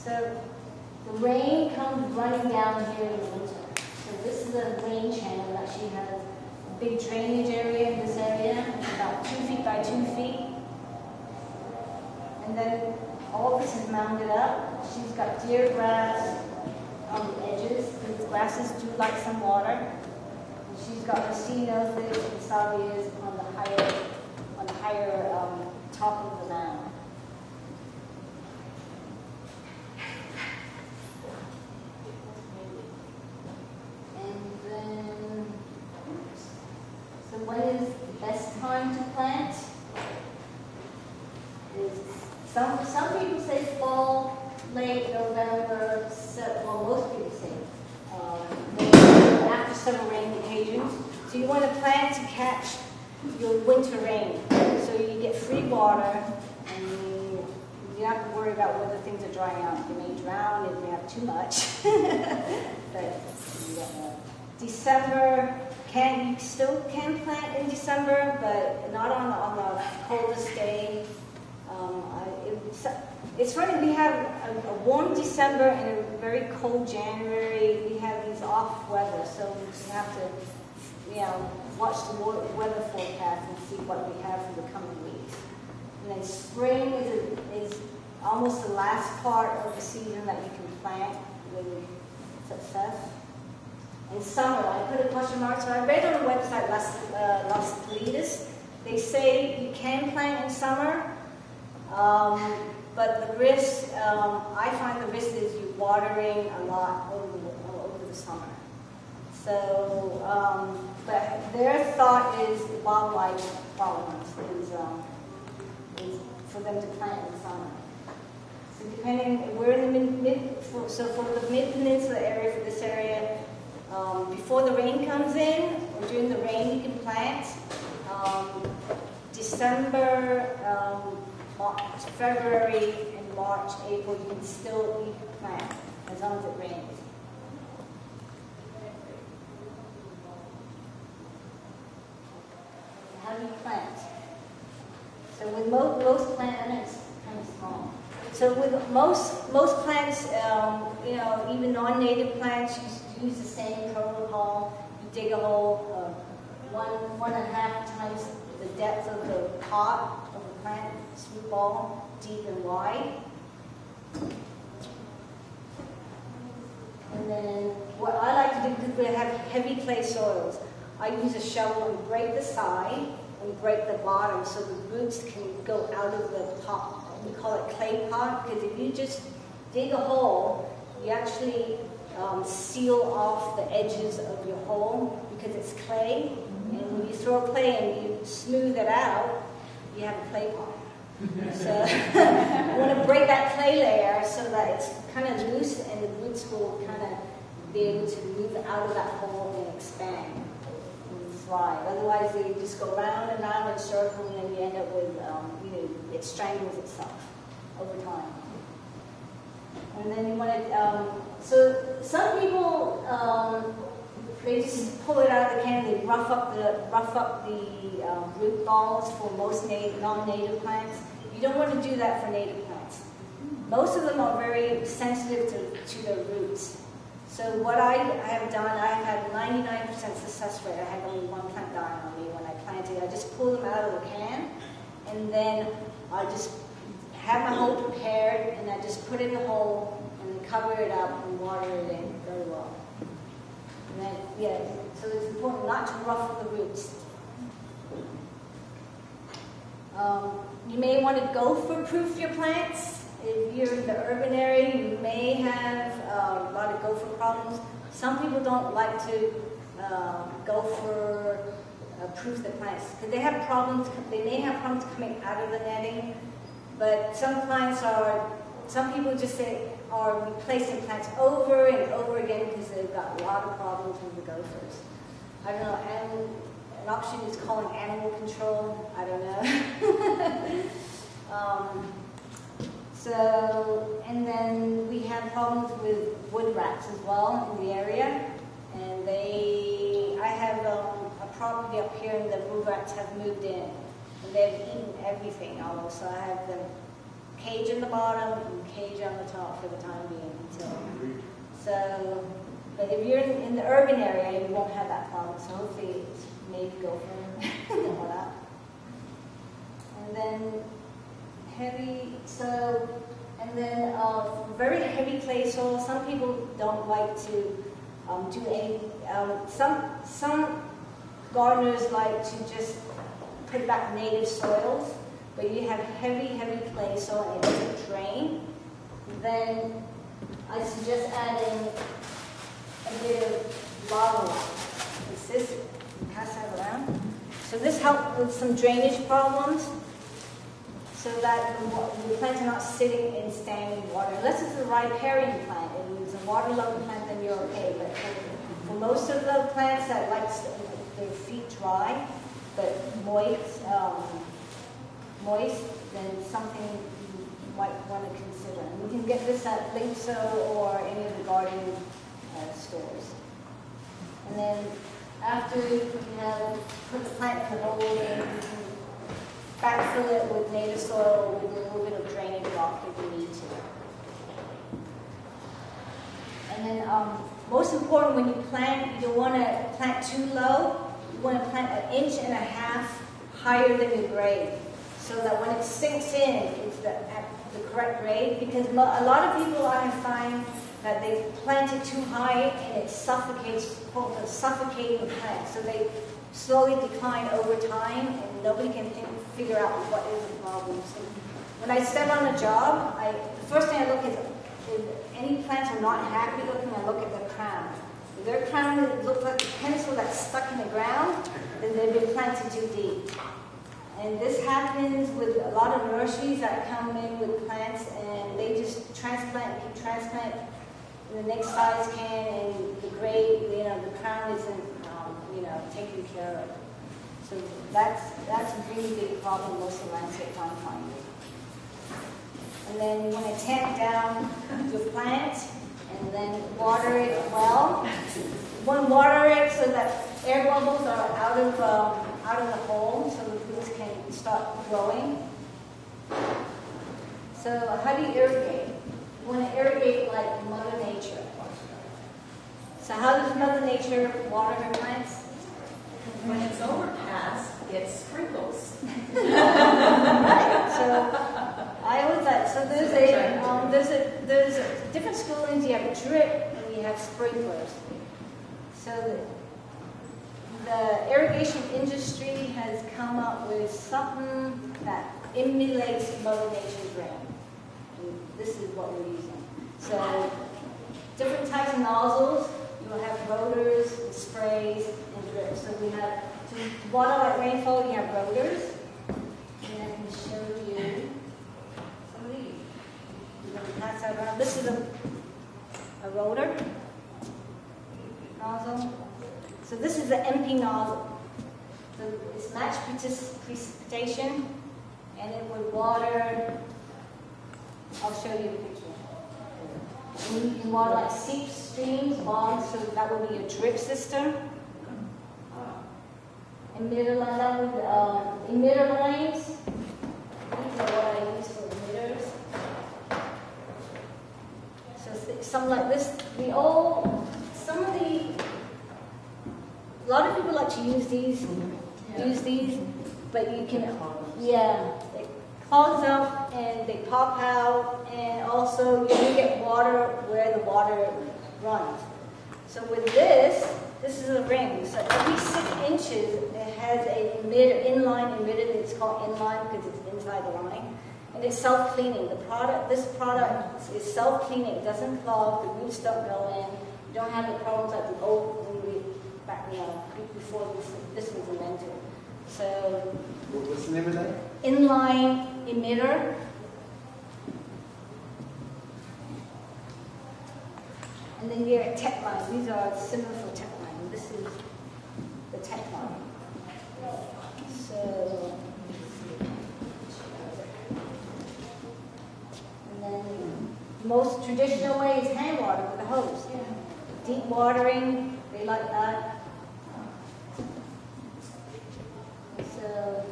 So the rain comes running down here in the winter. So this is a rain channel that actually has a big drainage area in this area, about 2 feet by 2 feet. And then all this is mounded up. She's got deer grass on the edges. The grasses do like some water. And she's got her sea noses and salvias on the higher top of the mound. And then, so when is the best time to plant? Some people say fall, late November, well, most people say after summer rain occasions. So you want to plant to catch your winter rain. So you get free water, and you don't have to worry about whether things are drying out. You may drown if you have too much. But you don't know. December, you still can plant in December, but not on the coldest day. It's funny, we have a warm December and a very cold January. We have these off weather, so we have to, watch the weather forecast and see what we have for the coming weeks. And then spring is almost the last part of the season that you can plant with success. And summer, I put a question mark. So I read on the website Las Salidas, they say you can plant in summer. But the risk, I find the risk is you watering a lot over the summer. So, but their thought is wildlife problems is for them to plant in summer. So depending, we're in the so for the mid-peninsula area, for this area, before the rain comes in, or during the rain you can plant. December, February and March, April, you can still plant as long as it rains. How do you plant? So with most plants, it's kind of small. So with most plants, even non-native plants, you use the same protocol. You dig a hole 1.5 times the depth of the pot of the plant, smooth ball, deep and wide. And then what I like to do, because we have heavy clay soils, I use a shovel and break the side and break the bottom so the roots can go out of the pot. We call it clay pot, because if you just dig a hole, you actually seal off the edges of your hole because it's clay. And when you throw clay and you smooth it out, you have a clay pot. So I want to break that clay layer so that it's kind of loose and the roots will kind of be able to move out of that hole and expand and thrive. Otherwise, they just go round and round in a circle, and then you end up with, it strangles itself over time. And then you want to, so some people, they just pull it out of the can. They rough up the root balls for most non-native plants. You don't want to do that for native plants. Most of them are very sensitive to their roots. So what I have done, I've had 99% success rate. I had only one plant dying on me when I planted. I just pull them out of the can, and then I just have my hole prepared, and I just put it in the hole and then cover it up and water it in very well. And then, so it's important not to ruffle the roots. You may want to gopher-proof your plants. If you're in the urban area, you may have a lot of gopher problems. Some people don't like to gopher-proof the plants because they have problems. They may have problems coming out of the netting, but some people just are replacing plants over and over again because they've got a lot of problems with the gophers. I don't know, an option is calling animal control. I don't know. And then we have problems with wood rats as well in the area. And I have a property up here, and the wood rats have moved in. And they've eaten everything almost, so I have them cage in the bottom and cage on the top for the time being. So, but if you're in the urban area, you won't have that problem. So hopefully it's maybe go for all that. And then heavy, and then very heavy clay soil. Some people don't like to do any, some gardeners like to just put back native soils, but you have heavy clay soil and it doesn't drain. Then I suggest adding a bit of lava lime. Pass that around. So this helps with some drainage problems, so that the plants are not sitting in standing water. Unless it's a riparian plant, and it's a waterlogged plant, then you're okay. But for most of the plants that like their feet dry, but moist, then something you might want to consider. And you can get this at Linkso or any of the garden stores. And then after you have put the plant in the hole, and you can backfill it with native soil with a little bit of drainage rock if you need to. And then most important, when you plant, you don't want to plant too low. You want to plant 1.5 inches higher than your grade, so that when it sinks in, it's at the correct grade. Because a lot of people, I find that they plant it too high and it suffocates, called a suffocating plant. So they slowly decline over time, and nobody can figure out what is the problem. So when I step on a job, the first thing I look is if any plants are not happy looking, I look at their crown. If their crown looks like a pencil that's stuck in the ground, then they've been planted too deep. And this happens with a lot of nurseries that come in with plants, and they just transplant in the next size can, and the grade, the crown isn't, taken care of. So that's a really big problem most of the landscape I'm finding. And then you want to tamp down your plant, and then water it well. You want to water it so that air bubbles are out of the hole, so the roots can start growing. So how do you irrigate? You want to irrigate like Mother Nature. So how does Mother Nature water her plants? When it's overcast, it sprinkles. Right. So I always like. So there's different schoolings. You have drip and you have sprinklers. So the irrigation industry has come up with something that emulates Mother Nature's rain. And this is what we're using. So different types of nozzles. You will have rotors, and sprays, and drips. So we have, to water like rainfall, you have rotors. And I can show you some of these. I'm going to pass that around. This is a rotor nozzle. So this is the empty nozzle. So it's match precipitation, and it would water. I'll show you a picture. And you can water like seep streams, bogs, so that would be a drip system. Emitter lines. These are what I use for emitters. So some like this, a lot of people like to use these, but you can, it clogs up and they pop out, and also you get water where the water runs. So with this is a ring. So every 6 inches it has an emitter, inline emitter. It's called inline because it's inside the line, and it's self-cleaning. This product is self-cleaning. It doesn't clog. The roots don't go in. You don't have the problems like the old before this was invented. So what's the name of that? Inline emitter. And then you have tech lines. These are similar for tech line. This is the tech line. So, and then the most traditional way is hand water with a hose. Deep watering, they like that. So,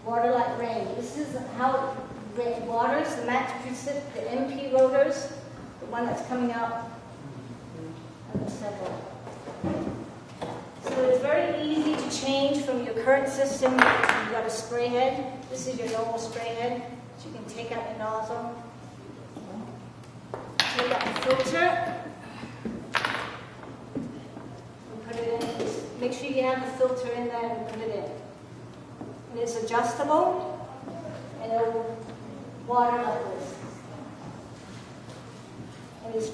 water like rain. This is how waters, the max precip, the MP rotors, the one that's coming out, and the several. So it's very easy to change from your current system. You've got a spray head. This is your normal spray head. So you can take out your nozzle, take out the filter, and put it in. Just make sure you have the filter in there and put it in. And it's adjustable, and it'll water like this. And it's,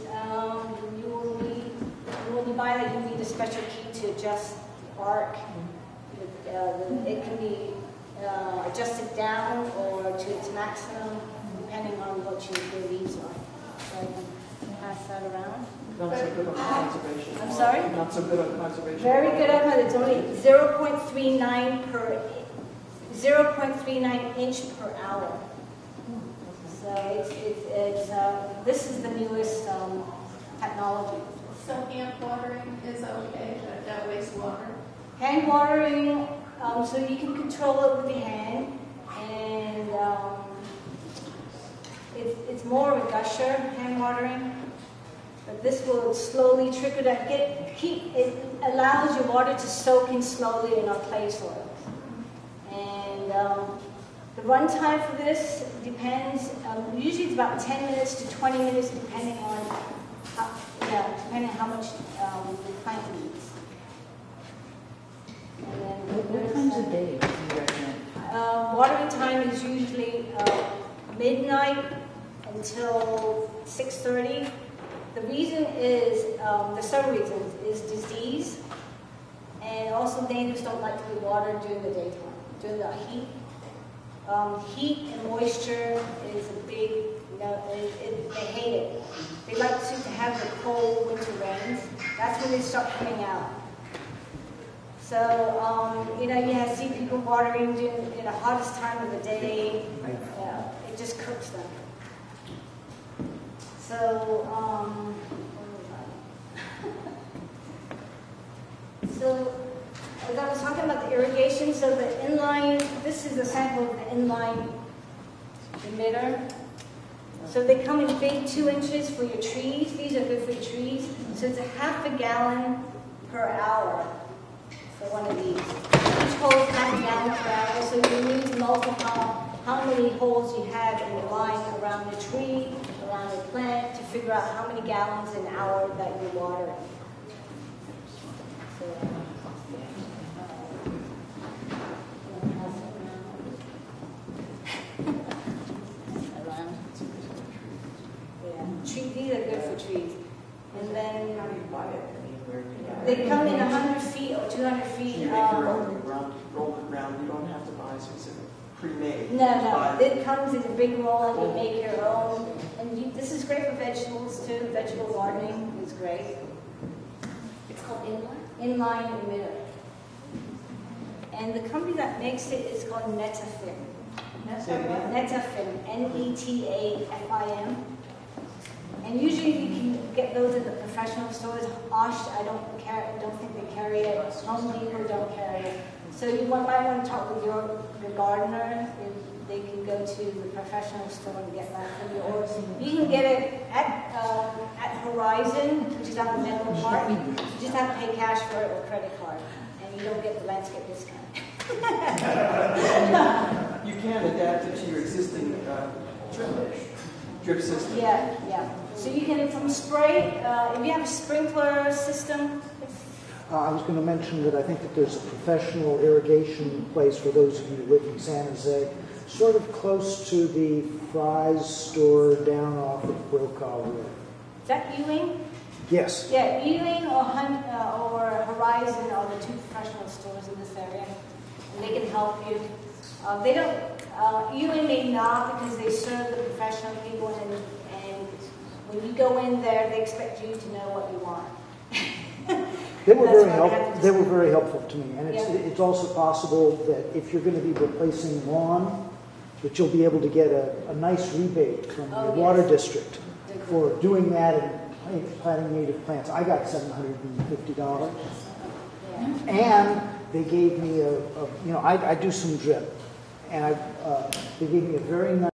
when you buy that, you need a special key to adjust the arc. It can be adjusted down or to its maximum, depending on what your needs are. So I can pass that around. Not so good on conservation. I'm sorry? Not so good on conservation. Very good on it. It's only 0.39 inch per hour. So this is the newest technology. So hand watering is okay, but that wastewater? Hand watering, so you can control it with your hand, and it's more of a gusher, hand watering, but this will slowly trickle down. It allows your water to soak in slowly in our clay soils. And the run time for this depends, usually it's about 10 minutes to 20 minutes, depending on how much the plant needs. What times of day do you recommend? Watering time is usually midnight until 6:30. The reason is, there's some reasons, is disease, and also natives don't like to be watered during the daytime, during the heat. Heat and moisture is a big, they hate it. They like to have the cold winter rains. That's when they start coming out. So, you see people watering in the hottest time of the day. It just cooks them. So, as I was talking about the irrigation, so the inline, this is a sample of the inline emitter. So they come in big 2 inches for your trees. These are good for your trees. So it's a half a gallon per hour for one of these. Each hole is half a gallon per hour, so you need to multiply how many holes you have in the line around the tree, around the plant, to figure out how many gallons an hour that you're watering. So, these are good for trees. And then they come in 100 feet or 200 feet. You make your own, roll it round. You don't have to buy a specific pre-made. No. It comes in a big roll and you make your own. And this is great for vegetables too. Vegetable gardening is great. It's called inline emitter. And the company that makes it is called Netafim. Netafim, Netafim. And usually you can get those at the professional stores. Osh, I don't think they carry it. Home Depot don't carry it. So you might want to talk with your gardener. If they can go to the professional store and get that from you. Or you can get it at Horizon, which is out in Menlo Park. You just have to pay cash for it or credit card, and you don't get the landscape discount. You can adapt it to your existing drip system. Yeah. So you can, from spray, if you have a sprinkler system. I was going to mention that I think that there's a professional irrigation place for those of you who live in San Jose, sort of close to the Fry's store down off of Brokaw Road. Is that Ewing? Yes. Yeah, Ewing or Horizon are the two professional stores in this area, and they can help you. They don't. Ewing may not, because they serve the professional people, and when you go in there, they expect you to know what you want. They were very helpful. They were very helpful to me, and it's also possible that if you're going to be replacing lawn, that you'll be able to get a nice rebate from the water district for doing that and planting native plants. I got $750, and they gave me I do some drip, and they gave me a very nice